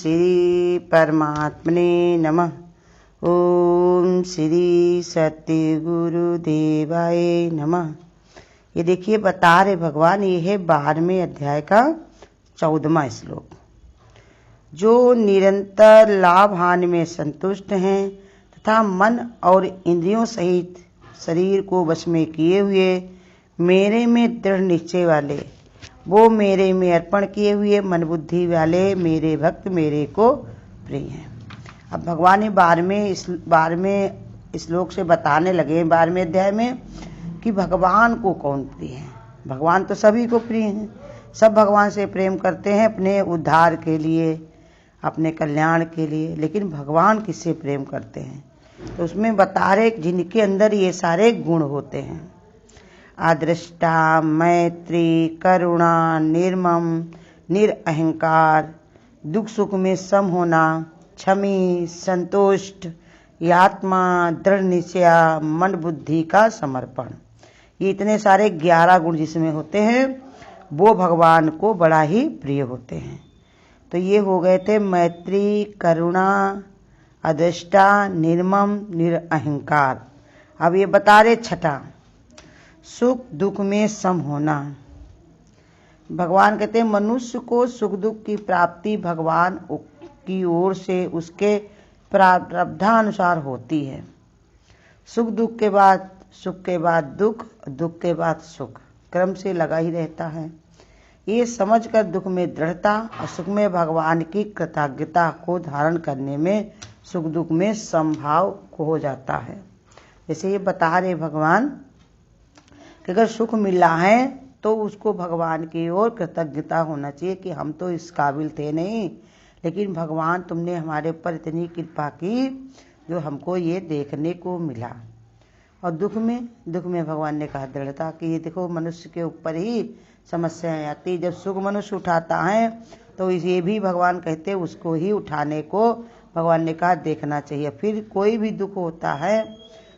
श्री परमात्मने नमः। ओम श्री सत्य गुरुदेवाय नमः। ये देखिए बता रहे भगवान, ये है 12वें अध्याय का 14वां श्लोक। जो निरंतर लाभ हानि में संतुष्ट हैं तथा मन और इंद्रियों सहित शरीर को वश में किए हुए मेरे में दृढ़ निश्चय वाले, वो मेरे में अर्पण किए हुए मन बुद्धि वाले मेरे भक्त मेरे को प्रिय हैं। अब भगवान ने 12वें श्लोक से बताने लगे 12वें अध्याय में कि भगवान को कौन प्रिय है। भगवान तो सभी को प्रिय हैं, सब भगवान से प्रेम करते हैं अपने उद्धार के लिए, अपने कल्याण के लिए। लेकिन भगवान किससे प्रेम करते हैं तो उसमें बता रहे जिनके अंदर ये सारे गुण होते हैं। आदृष्टा, मैत्री, करुणा, निर्मम, निरअहंकार, दुख सुख में सम होना, क्षमी, संतुष्ट, आत्मा, दृढ़ निश्चय, मन बुद्धि का समर्पण। ये इतने सारे 11 गुण जिसमें होते हैं वो भगवान को बड़ा ही प्रिय होते हैं। तो ये हो गए थे मैत्री, करुणा, अदृष्टा, निर्मम, निरअहंकार। अब ये बता रहे छठा, सुख दुख में सम होना। भगवान कहते हैं मनुष्य को सुख दुख की प्राप्ति भगवान की ओर से उसके प्रारब्धानुसार होती है। सुख दुख के बाद, सुख के बाद दुख, दुख के बाद सुख, क्रम से लगा ही रहता है। ये समझकर दुख में दृढ़ता और सुख में भगवान की कृतज्ञता को धारण करने में सुख दुख में समभाव हो जाता है। जैसे ये बता रहे भगवान कि अगर सुख मिला है तो उसको भगवान की ओर कृतज्ञता होना चाहिए कि हम तो इस काबिल थे नहीं, लेकिन भगवान तुमने हमारे ऊपर इतनी कृपा की जो हमको ये देखने को मिला। और दुख में भगवान ने कहा दृढ़ता कि ये देखो मनुष्य के ऊपर ही समस्याएं आती। जब सुख मनुष्य उठाता है तो ये भी भगवान कहते हैं उसको ही उठाने को भगवान ने कहा देखना चाहिए। फिर कोई भी दुख होता है,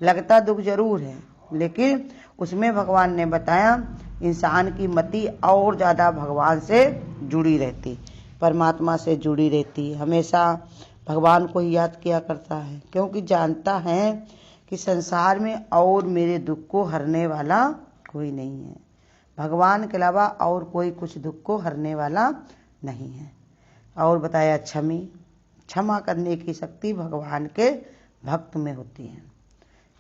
लगता दुख जरूर है, लेकिन उसमें भगवान ने बताया इंसान की मति और ज़्यादा भगवान से जुड़ी रहती, परमात्मा से जुड़ी रहती, हमेशा भगवान को ही याद किया करता है, क्योंकि जानता है कि संसार में और मेरे दुख को हरने वाला कोई नहीं है। भगवान के अलावा और कोई कुछ दुख को हरने वाला नहीं है। और बताया क्षमा करने की शक्ति भगवान के भक्त में होती है।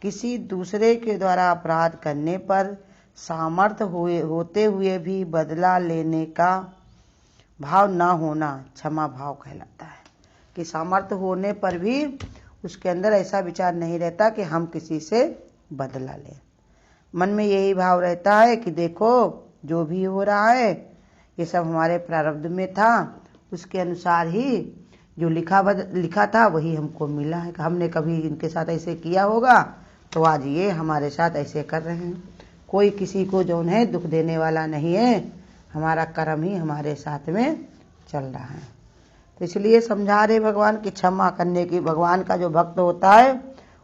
किसी दूसरे के द्वारा अपराध करने पर सामर्थ्य होते हुए भी बदला लेने का भाव ना होना क्षमा भाव कहलाता है। कि सामर्थ्य होने पर भी उसके अंदर ऐसा विचार नहीं रहता कि हम किसी से बदला लें। मन में यही भाव रहता है कि देखो जो भी हो रहा है ये सब हमारे प्रारब्ध में था, उसके अनुसार ही जो लिखा था वही हमको मिला है। हमने कभी इनके साथ ऐसे किया होगा तो आज ये हमारे साथ ऐसे कर रहे हैं। कोई किसी को जो है दुख देने वाला नहीं है, हमारा कर्म ही हमारे साथ में चल रहा है। तो इसलिए समझा रहे भगवान कि क्षमा करने की, भगवान का जो भक्त होता है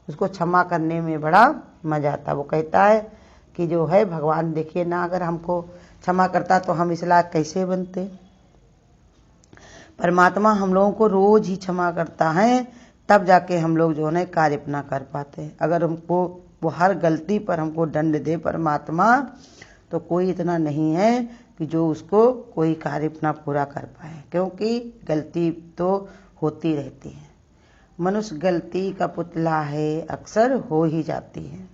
उसको क्षमा करने में बड़ा मजा आता है। वो कहता है कि जो है भगवान देखिए ना, अगर हमको क्षमा करता तो हम इस लायक कैसे बनते। परमात्मा हम लोगों को रोज ही क्षमा करता है, तब जाके हम लोग जो है कार्य अपना कर पाते हैं। अगर हमको वो हर गलती पर हमको दंड दे परमात्मा तो कोई इतना नहीं है कि जो उसको कोई कार्य अपना पूरा कर पाए, क्योंकि गलती तो होती रहती है। मनुष्य गलती का पुतला है, अक्सर हो ही जाती है।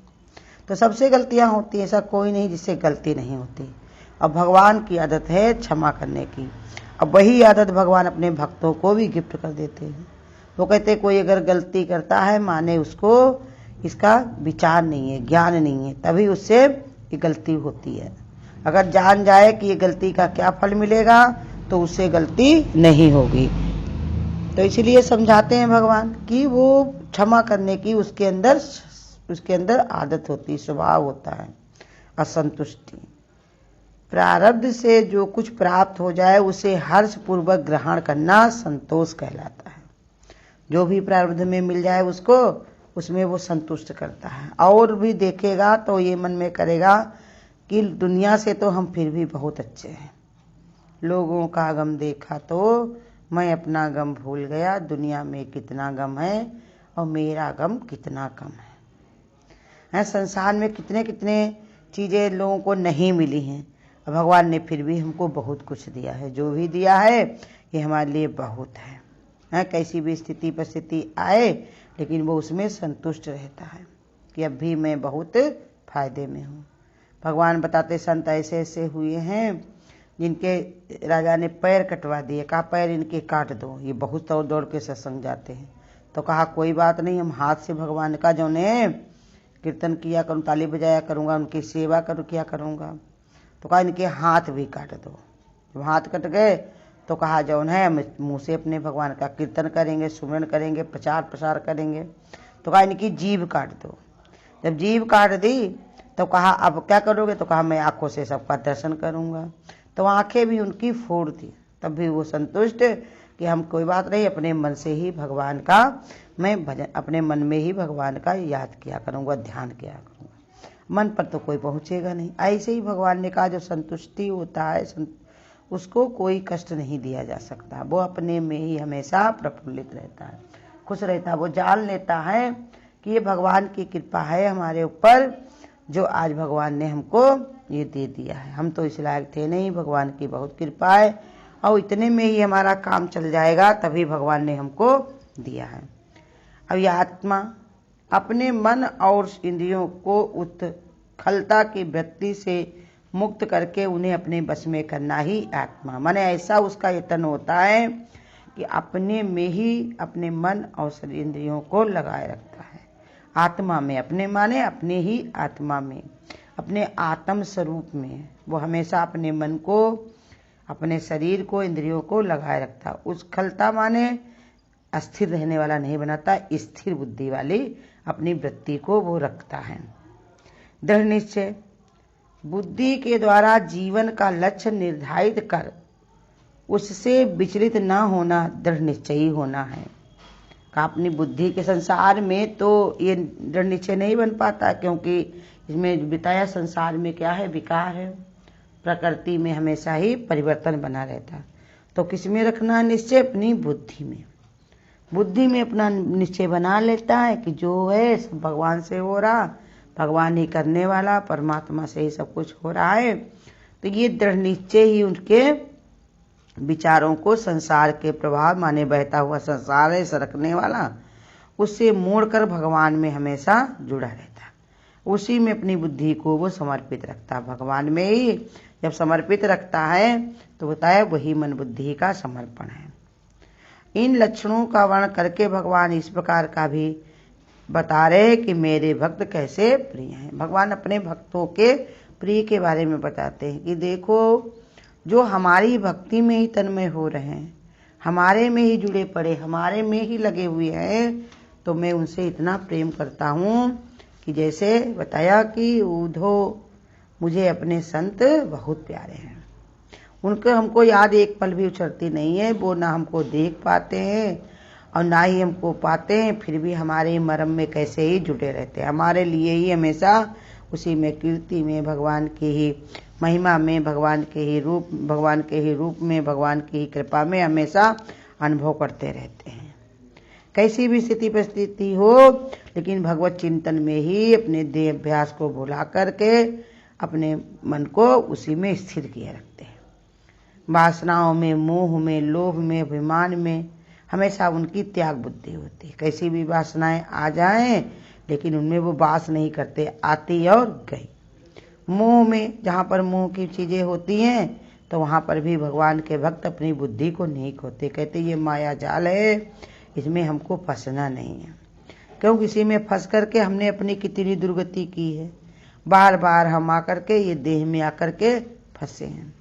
तो सबसे गलतियां होती हैं, ऐसा कोई नहीं जिससे गलती नहीं होती। अब भगवान की आदत है क्षमा करने की। अब वही आदत भगवान अपने भक्तों को भी गिफ्ट कर देते हैं। वो कहते कोई अगर गलती करता है माने उसको इसका विचार नहीं है, ज्ञान नहीं है, तभी उससे ये गलती होती है। अगर जान जाए कि ये गलती का क्या फल मिलेगा तो उससे गलती नहीं होगी। तो इसलिए समझाते हैं भगवान कि वो क्षमा करने की उसके अंदर आदत होती, स्वभाव होता है। असंतुष्टि, प्रारब्ध से जो कुछ प्राप्त हो जाए उसे हर्ष पूर्वक ग्रहण करना संतोष कहलाता है। जो भी प्रारब्ध में मिल जाए उसको, उसमें वो संतुष्ट करता है। और भी देखेगा तो ये मन में करेगा कि दुनिया से तो हम फिर भी बहुत अच्छे हैं। लोगों का गम देखा तो मैं अपना गम भूल गया, दुनिया में कितना गम है और मेरा गम कितना कम है। संसार में कितने कितने चीज़ें लोगों को नहीं मिली हैं, और भगवान ने फिर भी हमको बहुत कुछ दिया है। जो भी दिया है ये हमारे लिए बहुत है। कैसी भी स्थिति परिस्थिति आए लेकिन वो उसमें संतुष्ट रहता है कि अब भी मैं बहुत फायदे में हूँ। भगवान बताते संत ऐसे ऐसे हुए हैं जिनके राजा ने पैर कटवा दिए, कहा पैर इनके काट दो। ये बहुत दौड़ दौड़ के सत्संग जाते हैं, तो कहा कोई बात नहीं, हम हाथ से भगवान का जो ने कीर्तन किया करूँ, ताली बजाया करूँगा, उनकी सेवा किया करूँगा। तो कहा इनके हाथ भी काट दो। जब हाथ कट गए तो कहा जौन है हम मुँह से अपने भगवान का कीर्तन करेंगे, सुमरन करेंगे, प्रचार प्रसार करेंगे। तो कहा इनकी जीभ काट दो। जब जीभ काट दी तो कहा अब क्या करोगे? तो कहा मैं आंखों से सबका दर्शन करूँगा। तो आंखें भी उनकी फोड़ दी, तब भी वो संतुष्ट कि हम कोई बात नहीं, अपने मन से ही भगवान का मैं भजन, अपने मन में ही भगवान का याद किया करूँगा, ध्यान किया करूँगा। मन पर तो कोई पहुँचेगा नहीं। ऐसे ही भगवान ने कहा जो संतुष्टि होता है उसको कोई कष्ट नहीं दिया जा सकता। वो अपने में ही हमेशा प्रफुल्लित रहता है, खुश रहता है। वो जान लेता है कि ये भगवान की कृपा है हमारे ऊपर, जो आज भगवान ने हमको ये दे दिया है। हम तो इस लायक थे नहीं, भगवान की बहुत कृपा है और इतने में ही हमारा काम चल जाएगा, तभी भगवान ने हमको दिया है। अब यह आत्मा अपने मन और इंद्रियों को उत्खलता की वृत्ति से मुक्त करके उन्हें अपने बस में करना ही आत्मा, माने ऐसा उसका यत्न होता है कि अपने में ही अपने मन और शरीर इंद्रियों को लगाए रखता है। आत्मा में, अपने माने अपने ही आत्मा में, अपने आत्म स्वरूप में वो हमेशा अपने मन को, अपने शरीर को, इंद्रियों को लगाए रखता। उत्खलता माने अस्थिर रहने वाला नहीं बनाता, स्थिर बुद्धि वाली अपनी वृत्ति को वो रखता है। दृढ़ निश्चय, बुद्धि के द्वारा जीवन का लक्ष्य निर्धारित कर उससे विचलित न होना दृढ़ निश्चयी होना है। का अपनी बुद्धि के संसार में तो ये दृढ़ निश्चय नहीं बन पाता, क्योंकि इसमें बताया संसार में क्या है, विकार है, प्रकृति में हमेशा ही परिवर्तन बना रहता है। तो किस में रखना है निश्चय? अपनी बुद्धि में। बुद्धि में अपना निश्चय बना लेता है कि जो है सब भगवान से हो रहा, भगवान ही करने वाला, परमात्मा से ही सब कुछ हो रहा है। तो ये दृढ़ निश्चय ही उनके विचारों को संसार के प्रभाव माने बहता हुआ संसार है सरकने वाला, उससे मोड़कर भगवान में हमेशा जुड़ा रहता है। उसी में अपनी बुद्धि को वो समर्पित रखता है, भगवान में ही जब समर्पित रखता है तो बताया वही मन बुद्धि का समर्पण है। इन लक्षणों का वर्णन करके भगवान इस प्रकार का भी बता रहे कि मेरे भक्त कैसे प्रिय हैं। भगवान अपने भक्तों के प्रिय के बारे में बताते हैं कि देखो जो हमारी भक्ति में ही तन्मय हो रहे हैं, हमारे में ही जुड़े पड़े, हमारे में ही लगे हुए हैं, तो मैं उनसे इतना प्रेम करता हूँ कि जैसे बताया कि उधो मुझे अपने संत बहुत प्यारे हैं। उनको हमको याद एक पल भी उछलती नहीं है। वो ना हमको देख पाते हैं और ना ही हमको पाते हैं, फिर भी हमारे मर्म में कैसे ही जुटे रहते हैं, हमारे लिए ही हमेशा उसी में कीर्ति में, भगवान की ही महिमा में, भगवान के ही रूप में, भगवान की ही कृपा में हमेशा अनुभव करते रहते हैं। कैसी भी स्थिति परिस्थिति हो, लेकिन भगवत चिंतन में ही अपने देह अभ्यास को भुला करके अपने मन को उसी में स्थिर किए रखते हैं। वासनाओं में, मोह में, लोभ में, अभिमान में हमेशा उनकी त्याग बुद्धि होती है। कैसी भी वासनाएं आ जाएं लेकिन उनमें वो वास नहीं करते, आती और गई। मोह में, जहाँ पर मोह की चीजें होती हैं तो वहाँ पर भी भगवान के भक्त अपनी बुद्धि को नहीं खोते, कहते ये माया जाल है, इसमें हमको फंसना नहीं है। क्योंकि इसी में फंस करके हमने अपनी कितनी दुर्गति की है। बार बार हम आकर के ये देह में आकर के फंसे हैं।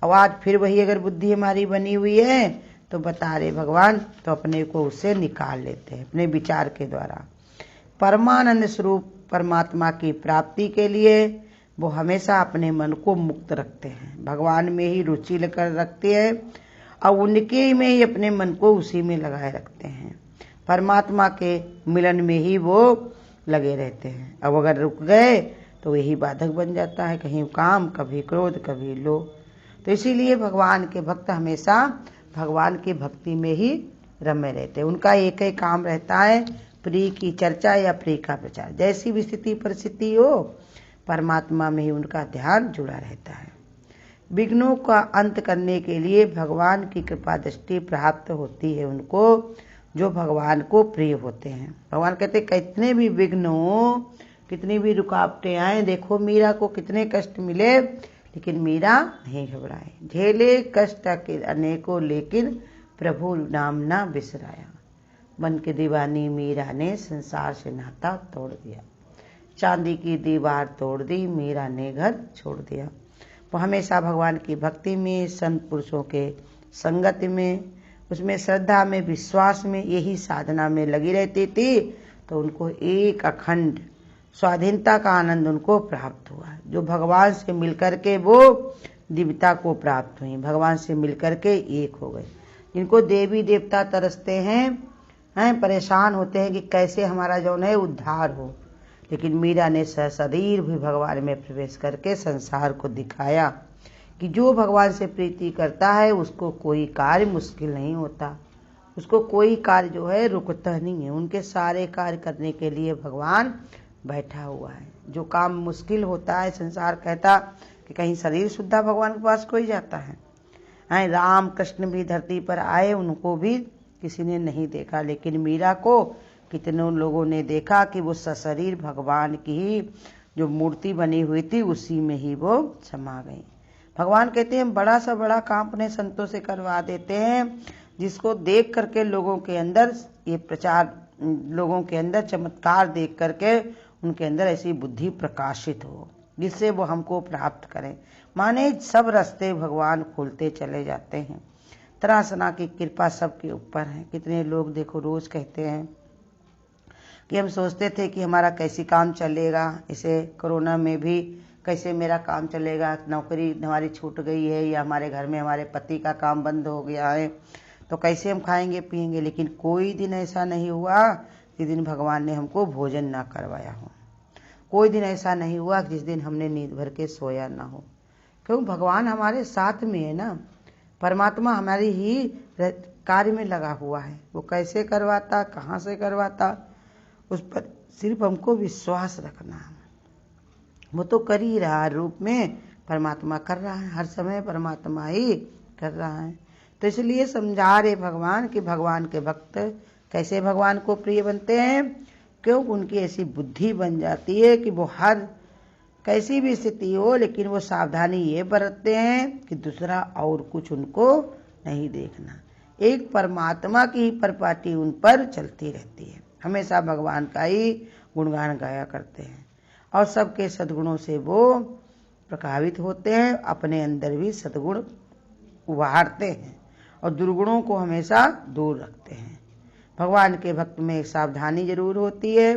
अब आज फिर वही अगर बुद्धि हमारी बनी हुई है तो बता रहे भगवान, तो अपने को उससे निकाल लेते हैं अपने विचार के द्वारा। परमानंद स्वरूप परमात्मा की प्राप्ति के लिए वो हमेशा अपने मन को मुक्त रखते हैं, भगवान में ही रुचि लेकर रखते हैं और उनके में ही अपने मन को उसी में लगाए रखते हैं। परमात्मा के मिलन में ही वो लगे रहते हैं। अब अगर रुक गए तो यही बाधक बन जाता है, कहीं काम, कभी क्रोध, कभी लोभ। तो इसीलिए भगवान के भक्त हमेशा भगवान की भक्ति में ही रमे रहते हैं। उनका एक ही काम रहता है, प्रिय की चर्चा या प्रिय का प्रचार। जैसी भी स्थिति परिस्थिति हो, परमात्मा में ही उनका ध्यान जुड़ा रहता है। विघ्नों का अंत करने के लिए भगवान की कृपा दृष्टि प्राप्त होती है उनको जो भगवान को प्रिय होते हैं। भगवान कहते कितने भी विघ्न हो, कितनी भी रुकावटें आए, देखो मीरा को कितने कष्ट मिले लेकिन मीरा नहीं घबराए। झेले कष्ट अनेकों लेकिन प्रभु नाम ना बिसराया। बन के दीवानी मीरा ने संसार से नाता तोड़ दिया। चांदी की दीवार तोड़ दी, मीरा ने घर छोड़ दिया। वो हमेशा भगवान की भक्ति में, संत पुरुषों के संगत में, उसमें श्रद्धा में, विश्वास में, यही साधना में लगी रहती थी। तो उनको एक अखंड स्वाधीनता का आनंद उनको प्राप्त हुआ। जो भगवान से मिलकर के वो दिव्यता को प्राप्त हुई, भगवान से मिलकर के एक हो गए। जिनको देवी देवता तरसते हैं, परेशान होते हैं कि कैसे हमारा जो है उद्धार हो, लेकिन मीरा ने सशरीर भी भगवान में प्रवेश करके संसार को दिखाया कि जो भगवान से प्रीति करता है उसको कोई कार्य मुश्किल नहीं होता, उसको कोई कार्य जो है रुकता नहीं है। उनके सारे कार्य करने के लिए भगवान बैठा हुआ है। जो काम मुश्किल होता है, संसार कहता कि कहीं शरीर शुद्धा भगवान के पास कोई जाता है। राम कृष्ण भी धरती पर आए, उनको भी किसी ने नहीं देखा, लेकिन मीरा को कितनों लोगों ने देखा कि वो सशरीर भगवान की ही जो मूर्ति बनी हुई थी उसी में ही वो समा गई। भगवान कहते हैं बड़ा सा बड़ा काम अपने संतों से करवा देते हैं, जिसको देख करके लोगों के अंदर ये प्रचार, लोगों के अंदर चमत्कार देख करके उनके अंदर ऐसी बुद्धि प्रकाशित हो जिससे वो हमको प्राप्त करें। माने सब रास्ते भगवान खोलते चले जाते हैं। तरह सना की कृपा सबके ऊपर है। कितने लोग देखो रोज कहते हैं कि हम सोचते थे कि हमारा कैसे काम चलेगा, इसे कोरोना में भी कैसे मेरा काम चलेगा, नौकरी हमारी छूट गई है या हमारे घर में हमारे पति का काम बंद हो गया है तो कैसे हम खाएंगे पिएंगे। लेकिन कोई दिन ऐसा नहीं हुआ जिस दिन भगवान ने हमको भोजन ना करवाया हो। कोई दिन ऐसा नहीं हुआ जिस दिन हमने नींद भर के सोया ना हो, क्यों भगवान हमारे साथ में है ना। परमात्मा हमारी ही कार्य में लगा हुआ है। वो कैसे करवाता, कहाँ से करवाता, उस पर सिर्फ हमको विश्वास रखना है। वो तो कर ही रहा है, रूप में परमात्मा कर रहा है, हर समय परमात्मा ही कर रहा है। तो इसलिए समझा रहे भगवान कि भगवान के भक्त कैसे भगवान को प्रिय बनते हैं, क्यों उनकी ऐसी बुद्धि बन जाती है कि वो हर कैसी भी स्थिति हो लेकिन वो सावधानी ये बरतते हैं कि दूसरा और कुछ उनको नहीं देखना। एक परमात्मा की ही परिपाटी उन पर चलती रहती है। हमेशा भगवान का ही गुणगान गाया करते हैं और सबके सद्गुणों से वो प्रभावित होते हैं। अपने अंदर भी सद्गुण उभारते हैं और दुर्गुणों को हमेशा दूर रखते हैं। भगवान के भक्त में एक सावधानी जरूर होती है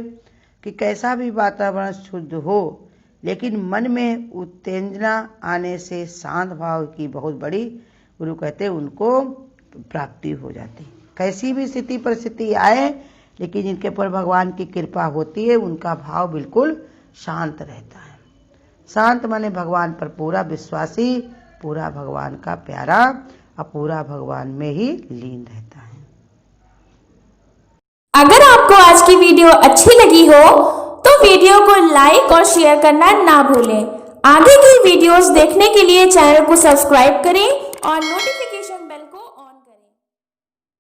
कि कैसा भी वातावरण शुद्ध हो लेकिन मन में उत्तेजना आने से शांत भाव की बहुत बड़ी, गुरु कहते हैं, उनको प्राप्ति हो जाती। कैसी भी स्थिति परिस्थिति आए लेकिन जिनके पर भगवान की कृपा होती है उनका भाव बिल्कुल शांत रहता है। शांत माने भगवान पर पूरा विश्वासी, पूरा भगवान का प्यारा और पूरा भगवान में ही लीन रहता है। अगर आपको आज की वीडियो अच्छी लगी हो तो वीडियो को लाइक और शेयर करना ना भूलें। आगे की वीडियोस देखने के लिए चैनल को सब्सक्राइब करें और नोटिफिकेशन बेल को